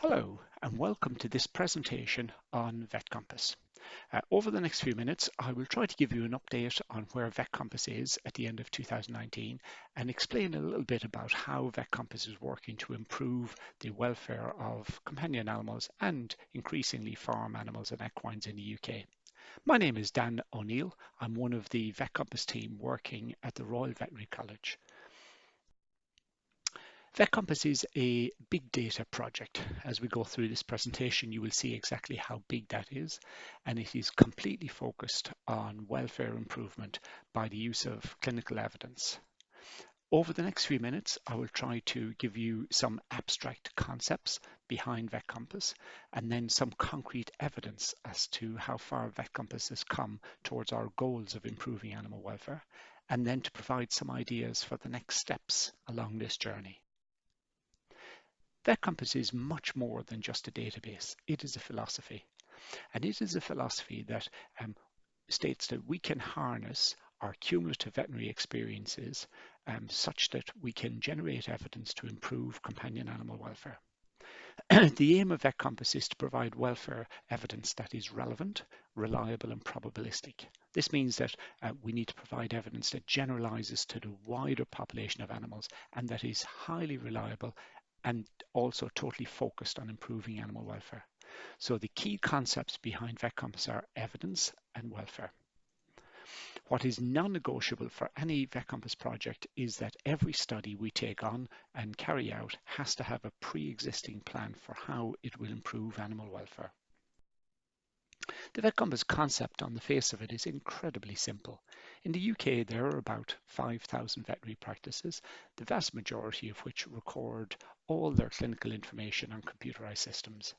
Hello and welcome to this presentation on VetCompass. Over the next few minutes, I will try to give you an update on where VetCompass is at the end of 2019 and explain a little bit about how VetCompass is working to improve the welfare of companion animals and increasingly farm animals and equines in the UK. My name is Dan O'Neill. I'm one of the VetCompass team working at the Royal Veterinary College. VetCompass is a big data project. As we go through this presentation, you will see exactly how big that is, and it is completely focused on welfare improvement by the use of clinical evidence. Over the next few minutes, I will try to give you some abstract concepts behind VetCompass and then some concrete evidence as to how far VetCompass has come towards our goals of improving animal welfare, and then to provide some ideas for the next steps along this journey. VetCompass is much more than just a database. It is a philosophy. And it is a philosophy that states that we can harness our cumulative veterinary experiences such that we can generate evidence to improve companion animal welfare. The aim of VetCompass is to provide welfare evidence that is relevant, reliable and probabilistic. This means that we need to provide evidence that generalizes to the wider population of animals and that is highly reliable and also totally focused on improving animal welfare. So the key concepts behind VetCompass are evidence and welfare. What is non-negotiable for any VetCompass project is that every study we take on and carry out has to have a pre-existing plan for how it will improve animal welfare. The VetCompass concept on the face of it is incredibly simple. In the UK, there are about 5,000 veterinary practices, the vast majority of which record all their clinical information on computerized systems.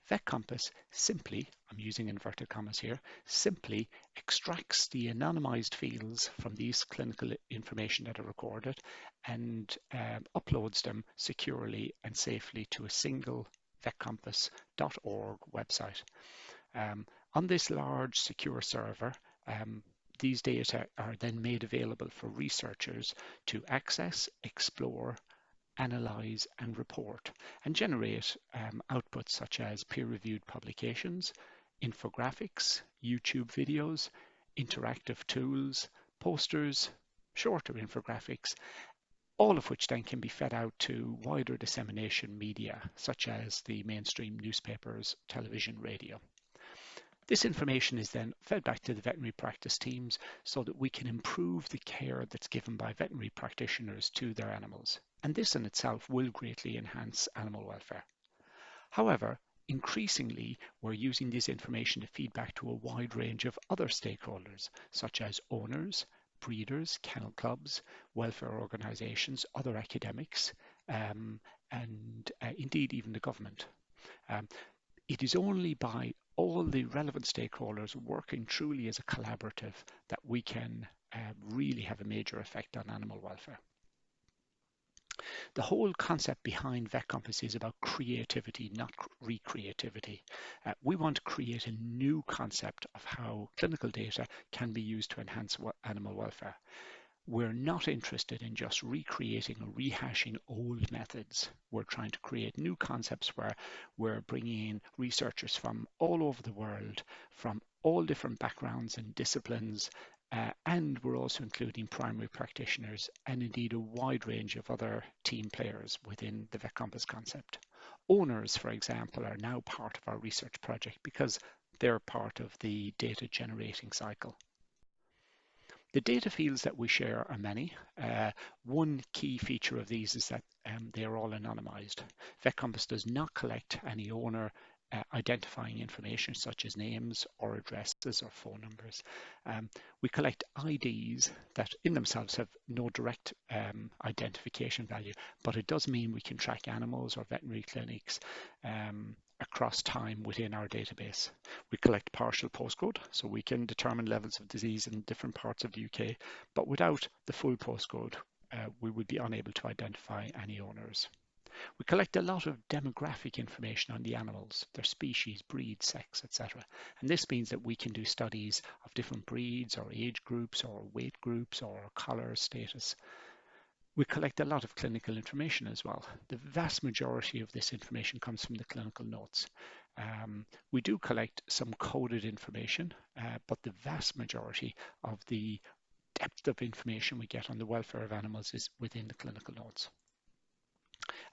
VetCompass simply, I'm using inverted commas here, simply extracts the anonymized fields from these clinical information that are recorded and uploads them securely and safely to a single vetcompass.org website. On this large secure server, these data are then made available for researchers to access, explore, analyze and report and generate outputs such as peer-reviewed publications, infographics, YouTube videos, interactive tools, posters, shorter infographics, all of which then can be fed out to wider dissemination media such as the mainstream newspapers, television, radio. This information is then fed back to the veterinary practice teams so that we can improve the care that's given by veterinary practitioners to their animals. And this in itself will greatly enhance animal welfare. However, increasingly, we're using this information to feed back to a wide range of other stakeholders, such as owners, breeders, kennel clubs, welfare organisations, other academics, and indeed even the government. It is only by all the relevant stakeholders working truly as a collaborative that we can really have a major effect on animal welfare. The whole concept behind VetCompass is about creativity, not recreativity. We want to create a new concept of how clinical data can be used to enhance animal welfare. We're not interested in just recreating or rehashing old methods. We're trying to create new concepts where we're bringing in researchers from all over the world, from all different backgrounds and disciplines, and we're also including primary practitioners and indeed a wide range of other team players within the VetCompass concept. Owners, for example, are now part of our research project because they're part of the data generating cycle. The data fields that we share are many. One key feature of these is that they are all anonymized. VetCompass does not collect any owner identifying information such as names or addresses or phone numbers. We collect IDs that in themselves have no direct identification value, but it does mean we can track animals or veterinary clinics across time within our database. We collect partial postcode, so we can determine levels of disease in different parts of the UK, but without the full postcode, we would be unable to identify any owners. We collect a lot of demographic information on the animals, their species, breed, sex, etc. And this means that we can do studies of different breeds or age groups or weight groups or color status. We collect a lot of clinical information as well. The vast majority of this information comes from the clinical notes. We do collect some coded information, but the vast majority of the depth of information we get on the welfare of animals is within the clinical notes.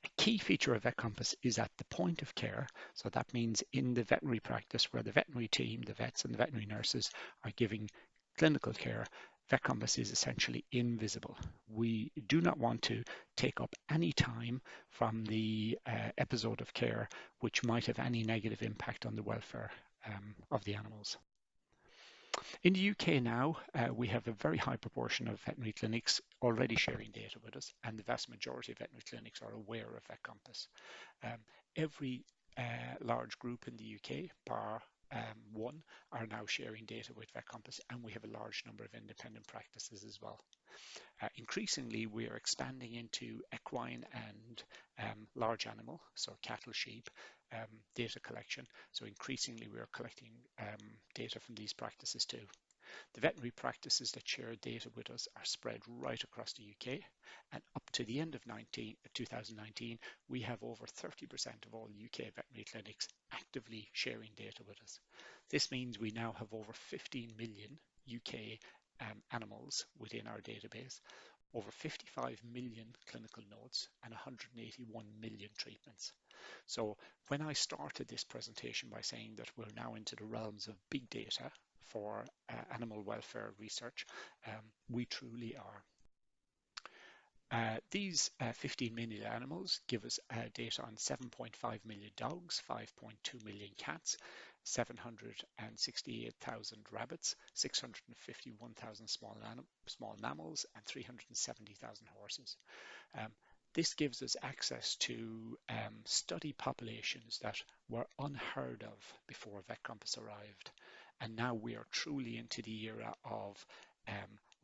A key feature of VetCompass is at the point of care. So that means in the veterinary practice where the veterinary team, the vets and the veterinary nurses are giving clinical care, VetCompass is essentially invisible. We do not want to take up any time from the episode of care which might have any negative impact on the welfare of the animals. In the UK now, we have a very high proportion of veterinary clinics already sharing data with us, and the vast majority of veterinary clinics are aware of VetCompass. Every large group in the UK, bar one, are now sharing data with VetCompass, and we have a large number of independent practices as well. Increasingly, we are expanding into equine and large animal, so cattle, sheep, data collection. So increasingly, we are collecting data from these practices too. The veterinary practices that share data with us are spread right across the UK, and up to the end of 2019, we have over 30% of all UK veterinary clinics actively sharing data with us. This means we now have over 15 million UK animals within our database, over 55 million clinical notes, and 181 million treatments. So when I started this presentation by saying that we're now into the realms of big data for animal welfare research, we truly are. These 15 million animals give us data on 7.5 million dogs, 5.2 million cats, 768,000 rabbits, 651,000 small mammals, and 370,000 horses. This gives us access to study populations that were unheard of before VetCompass arrived. And now we are truly into the era of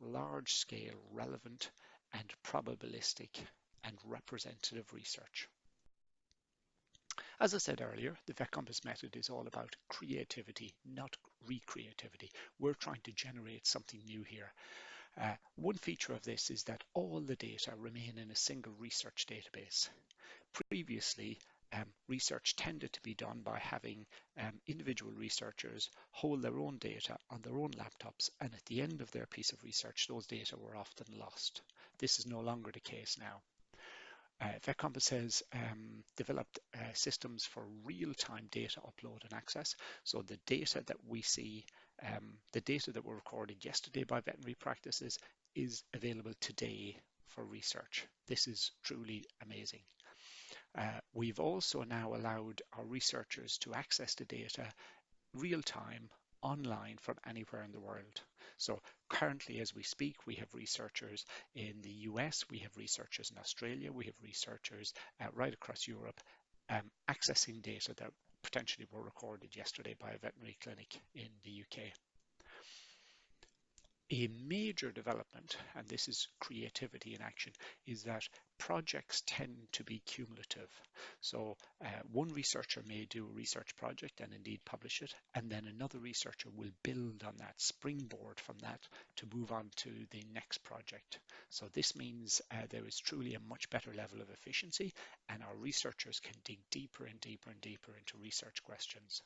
large-scale, relevant, and probabilistic and representative research. As I said earlier, the VetCompass method is all about creativity, not recreativity. We're trying to generate something new here. One feature of this is that all the data remain in a single research database. Previously, research tended to be done by having individual researchers hold their own data on their own laptops, and at the end of their piece of research, those data were often lost. This is no longer the case now. VetCompass has developed systems for real-time data upload and access. So the data that we see, the data that were recorded yesterday by veterinary practices is available today for research. This is truly amazing. We've also now allowed our researchers to access the data real-time online from anywhere in the world. So currently, as we speak, we have researchers in the US, we have researchers in Australia, we have researchers right across Europe accessing data that potentially were recorded yesterday by a veterinary clinic in the UK. A major development, and this is creativity in action, is that projects tend to be cumulative. So one researcher may do a research project and indeed publish it, and then another researcher will build on that, springboard from that to move on to the next project. So this means there is truly a much better level of efficiency, and our researchers can dig deeper and deeper and deeper into research questions.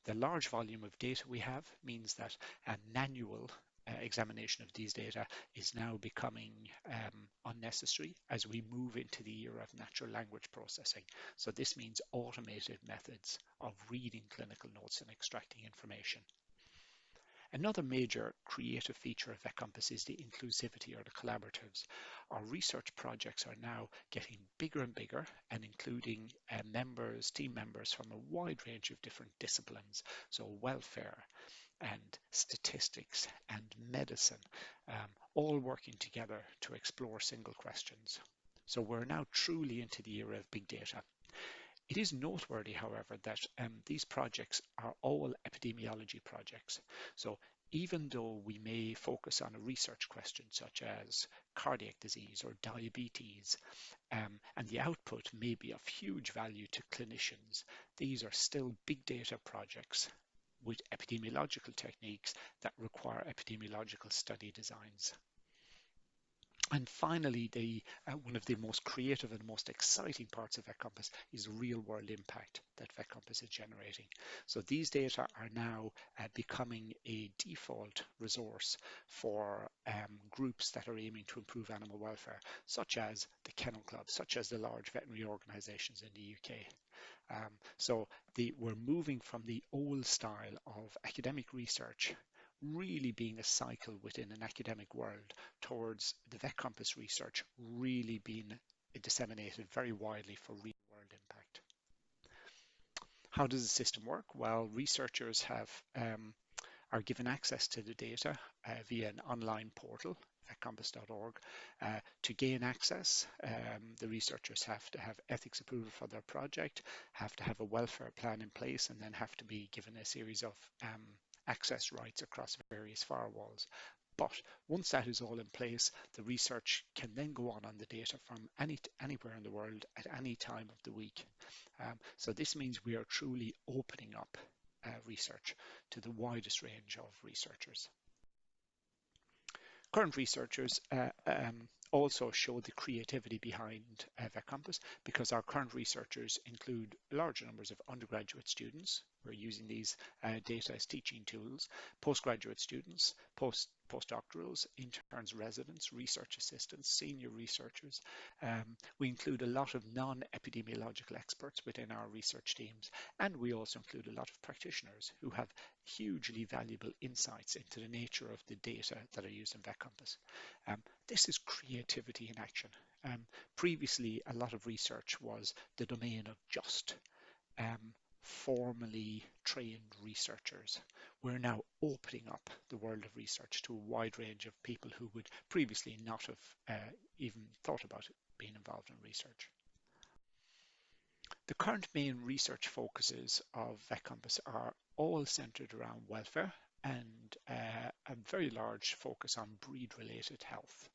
The large volume of data we have means that a manual examination of these data is now becoming unnecessary as we move into the era of natural language processing. So this means automated methods of reading clinical notes and extracting information. Another major creative feature of VetCompass is the inclusivity or the collaboratives. Our research projects are now getting bigger and bigger and including team members from a wide range of different disciplines. So welfare and statistics and medicine, all working together to explore single questions. So we're now truly into the era of big data. It is noteworthy, however, that these projects are all epidemiology projects. So even though we may focus on a research question such as cardiac disease or diabetes, and the output may be of huge value to clinicians, these are still big data projects with epidemiological techniques that require epidemiological study designs. And finally, one of the most creative and most exciting parts of VetCompass is real-world impact that VetCompass is generating. So these data are now becoming a default resource for groups that are aiming to improve animal welfare, such as the Kennel Club, such as the large veterinary organisations in the UK. We're moving from the old style of academic research really being a cycle within an academic world towards the VetCompass research really being disseminated very widely for real world impact. How does the system work? Well, researchers are given access to the data via an online portal, vetcompass.org. To gain access, the researchers have to have ethics approval for their project, have to have a welfare plan in place, and then have to be given a series of access rights across various firewalls. But once that is all in place, the research can then go on the data from anywhere in the world at any time of the week. So this means we are truly opening up research to the widest range of researchers. Current researchers also show the creativity behind VetCompass, because our current researchers include large numbers of undergraduate students who are using these data as teaching tools, postgraduate students, postdoctorals, interns, residents, research assistants, senior researchers. We include a lot of non-epidemiological experts within our research teams, and we also include a lot of practitioners who have hugely valuable insights into the nature of the data that are used in VetCompass. This is creativity in action. Previously, a lot of research was the domain of just formally trained researchers. We're now opening up the world of research to a wide range of people who would previously not have even thought about being involved in research. The current main research focuses of VetCompass are all centered around welfare and a very large focus on breed-related health.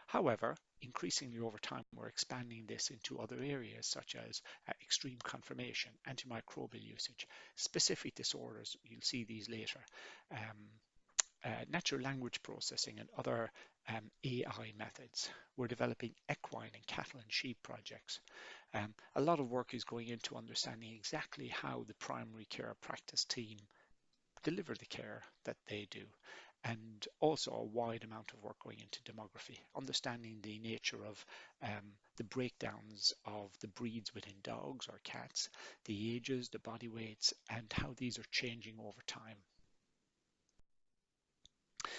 However, increasingly over time, we're expanding this into other areas such as extreme conformation, antimicrobial usage, specific disorders, you'll see these later, natural language processing and other AI methods. We're developing equine and cattle and sheep projects. A lot of work is going into understanding exactly how the primary care practice team deliver the care that they do, and also a wide amount of work going into demography, understanding the nature of the breakdowns of the breeds within dogs or cats, the ages, the body weights, and how these are changing over time.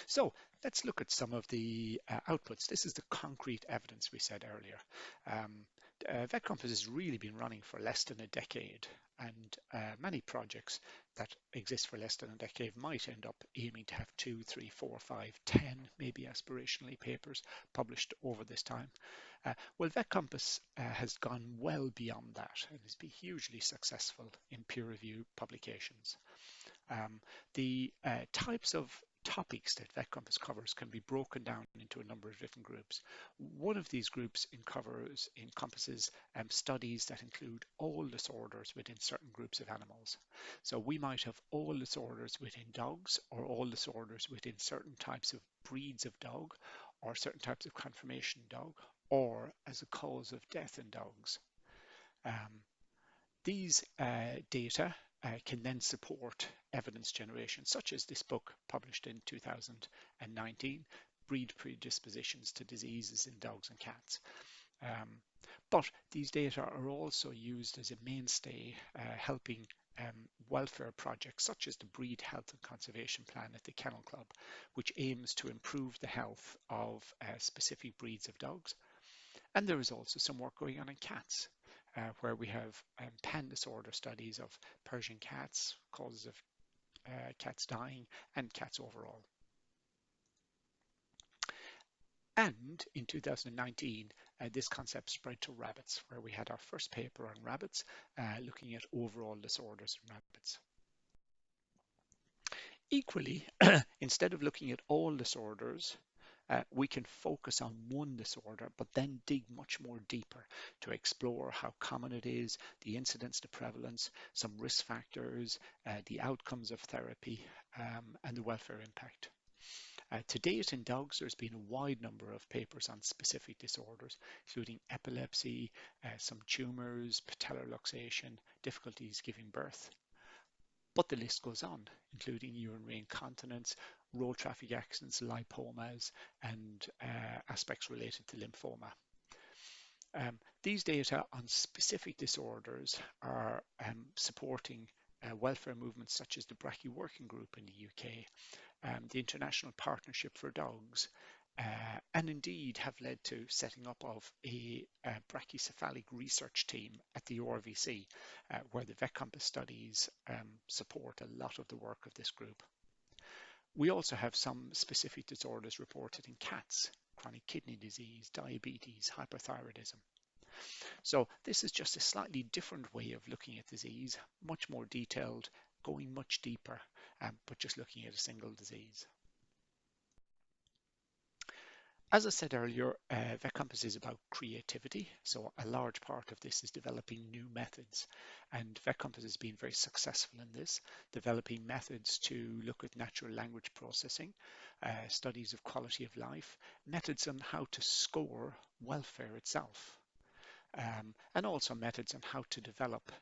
So let's look at some of the outputs. This is the concrete evidence we said earlier. VetCompass has really been running for less than a decade, and many projects that exist for less than a decade might end up aiming to have 2, 3, 4, 5, 10, maybe aspirationally papers published over this time. Well, VetCompass has gone well beyond that and has been hugely successful in peer-reviewed publications. The types of topics that VetCompass covers can be broken down into a number of different groups. One of these groups encompasses studies that include all disorders within certain groups of animals. So we might have all disorders within dogs, or all disorders within certain types of breeds of dog, or certain types of conformation dog, or as a cause of death in dogs. These data can then support evidence generation, such as this book published in 2019, Breed Predispositions to Diseases in Dogs and Cats. But these data are also used as a mainstay helping welfare projects such as the Breed Health and Conservation Plan at the Kennel Club, which aims to improve the health of specific breeds of dogs. And there is also some work going on in cats, where we have pan disorder studies of Persian cats, causes of cats dying, and cats overall. And in 2019, this concept spread to rabbits, where we had our first paper on rabbits, looking at overall disorders in rabbits. Equally, instead of looking at all disorders, we can focus on one disorder, but then dig much more deeper to explore how common it is, the incidence, the prevalence, some risk factors, the outcomes of therapy, and the welfare impact. To date in dogs, there's been a wide number of papers on specific disorders, including epilepsy, some tumours, patellar luxation, difficulties giving birth. But the list goes on, including urinary incontinence, road traffic accidents, lipomas, and aspects related to lymphoma. These data on specific disorders are supporting welfare movements such as the Brachy Working Group in the UK, the International Partnership for Dogs, and indeed have led to setting up of a brachycephalic research team at the RVC, where the VetCompass studies support a lot of the work of this group. We also have some specific disorders reported in cats: chronic kidney disease, diabetes, hyperthyroidism. So this is just a slightly different way of looking at disease, much more detailed, going much deeper, but just looking at a single disease. As I said earlier, VetCompass is about creativity, so a large part of this is developing new methods, and VetCompass has been very successful in this, developing methods to look at natural language processing, studies of quality of life, methods on how to score welfare itself, and also methods on how to develop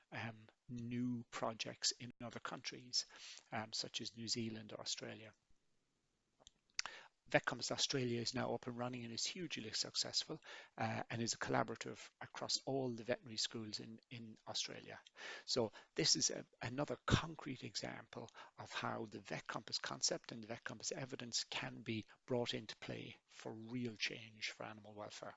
new projects in other countries, such as New Zealand or Australia. VetCompass Australia is now up and running and is hugely successful and is a collaborative across all the veterinary schools in Australia. So this is another concrete example of how the VetCompass concept and the VetCompass evidence can be brought into play for real change for animal welfare.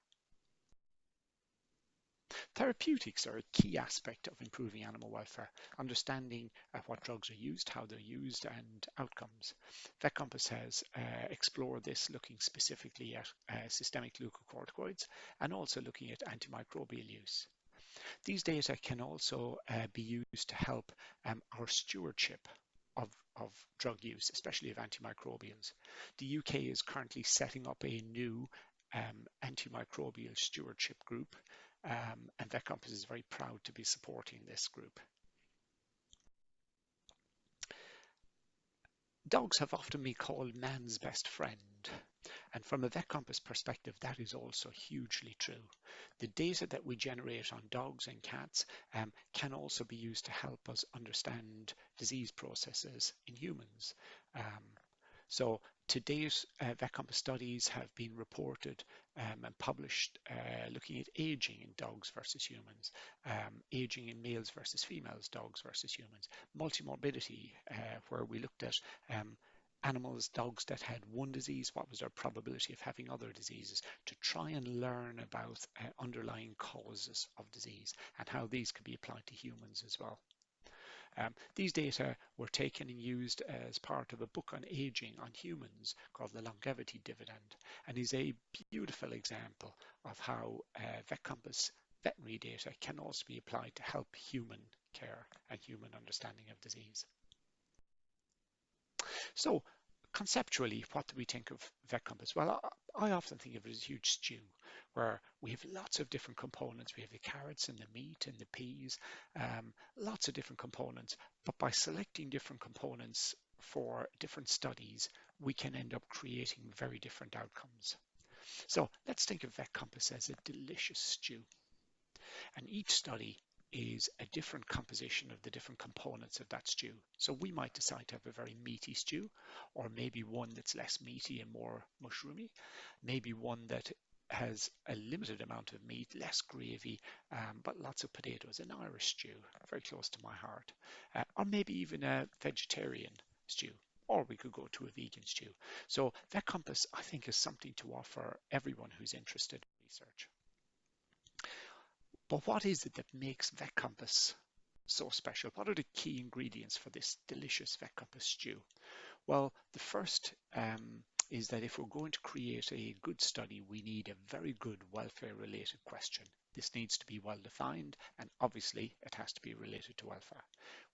Therapeutics are a key aspect of improving animal welfare, understanding what drugs are used, how they're used, and outcomes. VetCompass has explored this, looking specifically at systemic glucocorticoids and also looking at antimicrobial use. These data can also be used to help our stewardship of drug use, especially of antimicrobials. The UK is currently setting up a new antimicrobial stewardship group, and VetCompass is very proud to be supporting this group. Dogs have often been called man's best friend, and from a VetCompass perspective, that is also hugely true. The data that we generate on dogs and cats can also be used to help us understand disease processes in humans. So to date, VetCompass studies have been reported and published looking at aging in dogs versus humans, aging in males versus females, dogs versus humans, multimorbidity, where we looked at animals, dogs that had one disease, what was their probability of having other diseases, to try and learn about underlying causes of disease and how these could be applied to humans as well. These data were taken and used as part of a book on aging on humans called The Longevity Dividend, and is a beautiful example of how VetCompass veterinary data can also be applied to help human care and human understanding of disease. So conceptually, what do we think of VetCompass? Well, I often think of it as a huge stew where we have lots of different components. We have the carrots and the meat and the peas, lots of different components. But by selecting different components for different studies, we can end up creating very different outcomes. So let's think of VetCompass as a delicious stew. And each study is a different composition of the different components of that stew. So we might decide to have a very meaty stew, or maybe one that's less meaty and more mushroomy, maybe one that has a limited amount of meat, less gravy, but lots of potatoes, an Irish stew, very close to my heart, or maybe even a vegetarian stew, or we could go to a vegan stew. So VetCompass, I think, is something to offer everyone who's interested in research. But what is it that makes VetCompass so special? What are the key ingredients for this delicious VetCompass stew? Well, the first is that if we're going to create a good study, we need a very good welfare-related question. This needs to be well defined, and obviously it has to be related to welfare.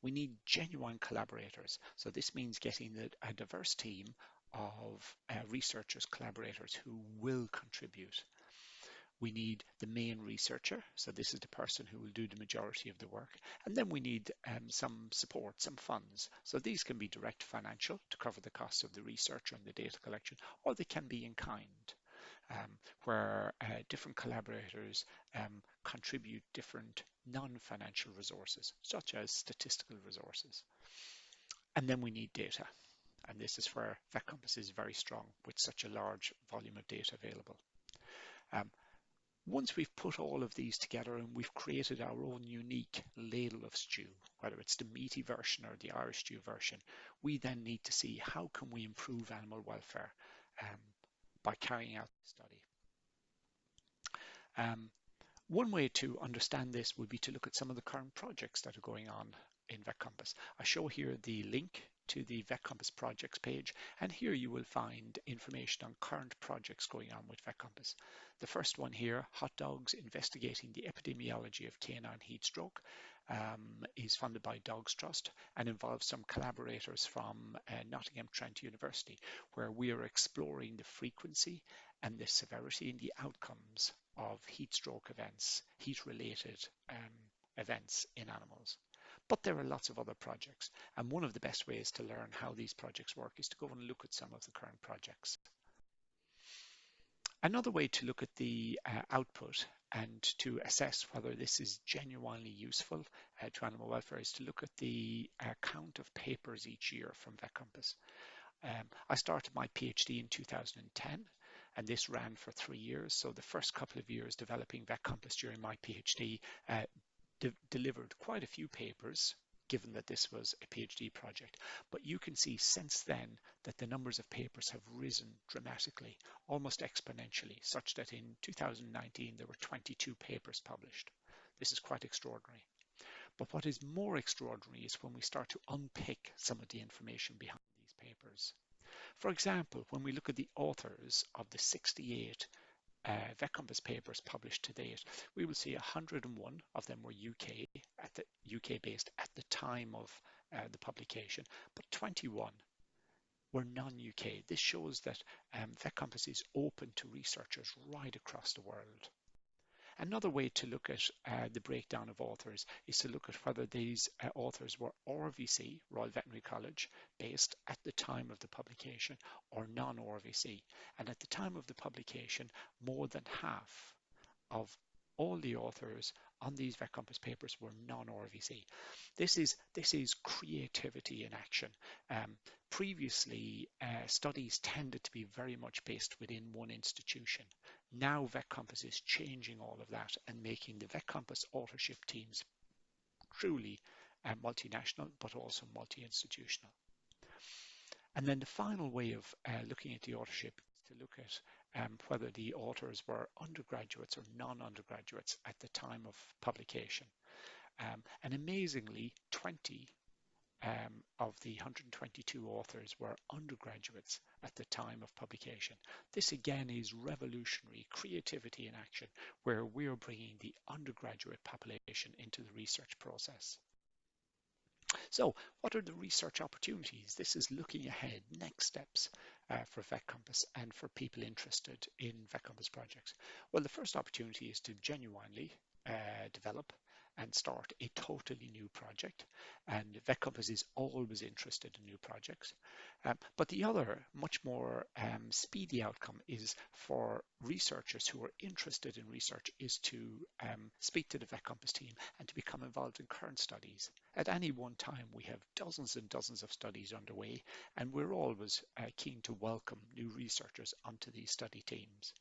We need genuine collaborators. So this means getting a diverse team of researchers, collaborators who will contribute. We need the main researcher, so this is the person who will do the majority of the work. And then we need some support, some funds. So these can be direct financial to cover the costs of the research and the data collection, or they can be in kind, where different collaborators contribute different non-financial resources, such as statistical resources. And then we need data. And this is where VetCompass is very strong with such a large volume of data available. Once we've put all of these together and we've created our own unique ladle of stew, whether it's the meaty version or the Irish stew version, we then need to see how can we improve animal welfare by carrying out the study. One way to understand this would be to look at some of the current projects that are going on in VetCompass. I show here the link to the VetCompass projects page, and here you will find information on current projects going on with VetCompass. The first one here, Hot Dogs Investigating the Epidemiology of Canine Heat Stroke, is funded by Dogs Trust and involves some collaborators from Nottingham Trent University, where we are exploring the frequency and the severity and the outcomes of heat stroke events, heat-related events in animals. But there are lots of other projects, and one of the best ways to learn how these projects work is to go and look at some of the current projects. Another way to look at the output and to assess whether this is genuinely useful to animal welfare is to look at the count of papers each year from VetCompass. I started my PhD in 2010, and this ran for 3 years. So the first couple of years developing VetCompass during my PhD delivered quite a few papers, given that this was a PhD project. But you can see since then that the numbers of papers have risen dramatically, almost exponentially, such that in 2019 there were 22 papers published. This is quite extraordinary. But what is more extraordinary is when we start to unpick some of the information behind these papers. For example, when we look at the authors of the 68 VetCompass papers published to date, we will see 101 of them were UK based at the time of the publication, but 21 were non-UK. This shows that VetCompass is open to researchers right across the world. Another way to look at the breakdown of authors is to look at whether these authors were RVC, Royal Veterinary College, based at the time of the publication, or non-RVC. And at the time of the publication, more than half of all the authors on these VetCompass papers were non-RVC. This is creativity in action. Previously, studies tended to be very much based within one institution. Now VetCompass is changing all of that and making the VetCompass authorship teams truly multinational, but also multi-institutional. And then the final way of looking at the authorship is to look at whether the authors were undergraduates or non-undergraduates at the time of publication. And amazingly, 20 of the 122 authors were undergraduates at the time of publication. This again is revolutionary creativity in action, where we're bringing the undergraduate population into the research process. So what are the research opportunities? This is looking ahead, next steps for VetCompass and for people interested in VetCompass projects. Well, the first opportunity is to genuinely develop and start a totally new project. And VetCompass is always interested in new projects. But the other, much more speedy outcome is for researchers who are interested in research is to speak to the VetCompass team and to become involved in current studies. At any one time, we have dozens and dozens of studies underway, and we're always keen to welcome new researchers onto these study teams.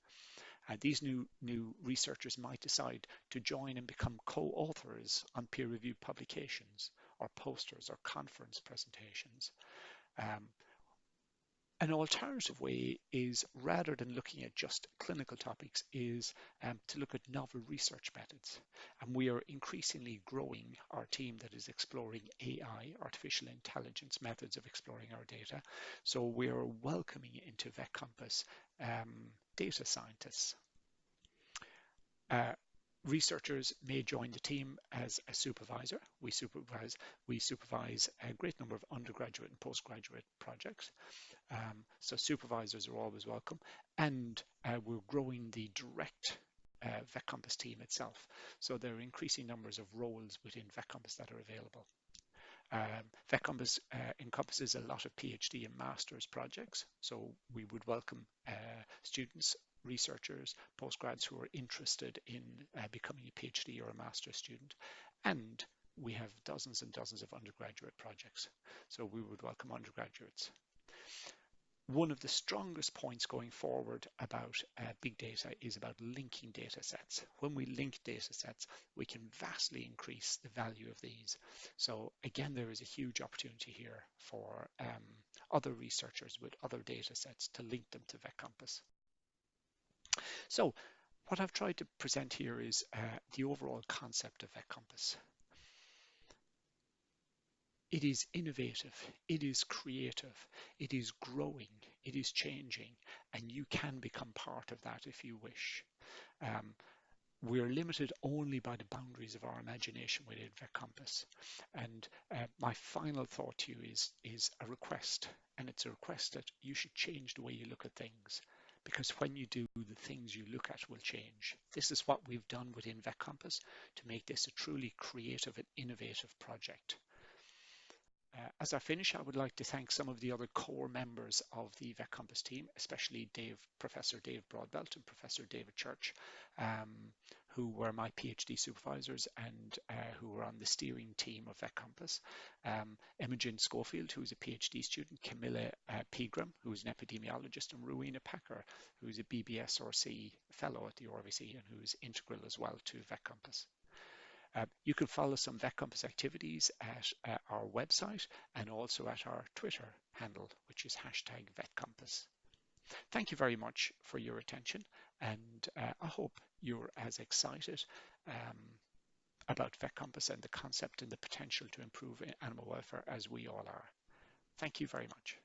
These new researchers might decide to join and become co-authors on peer-reviewed publications or posters or conference presentations. An alternative way is, rather than looking at just clinical topics, is to look at novel research methods. And we are increasingly growing our team that is exploring AI, artificial intelligence methods of exploring our data. So we are welcoming into VetCompass data scientists. Researchers may join the team as a supervisor. We supervise a great number of undergraduate and postgraduate projects. So supervisors are always welcome. And we're growing the direct VetCompass team itself. So there are increasing numbers of roles within VetCompass that are available. VetCompass encompasses a lot of PhD and master's projects, so we would welcome students, researchers, postgrads who are interested in becoming a PhD or a master's student, and we have dozens and dozens of undergraduate projects, so we would welcome undergraduates. One of the strongest points going forward about big data is about linking data sets. When we link data sets, we can vastly increase the value of these. So again, there is a huge opportunity here for other researchers with other data sets to link them to VetCompass. So what I've tried to present here is the overall concept of VetCompass. It is innovative, it is creative, it is growing, it is changing, and you can become part of that if you wish. We're limited only by the boundaries of our imagination within VetCompass. And my final thought to you is a request, and it's a request that you should change the way you look at things, because when you do, the things you look at will change. This is what we've done within VetCompass to make this a truly creative and innovative project. As I finish, I would like to thank some of the other core members of the VetCompass team, especially Professor Dave Broadbelt and Professor David Church, who were my PhD supervisors and who were on the steering team of VetCompass. Imogen Schofield, who is a PhD student, Camilla Pegram, who is an epidemiologist, and Rowena Packer, who is a BBSRC fellow at the RVC and who is integral as well to VetCompass. You can follow some VetCompass activities at our website and also at our Twitter handle, which is #VetCompass. Thank you very much for your attention, and I hope you're as excited about VetCompass and the concept and the potential to improve animal welfare as we all are. Thank you very much.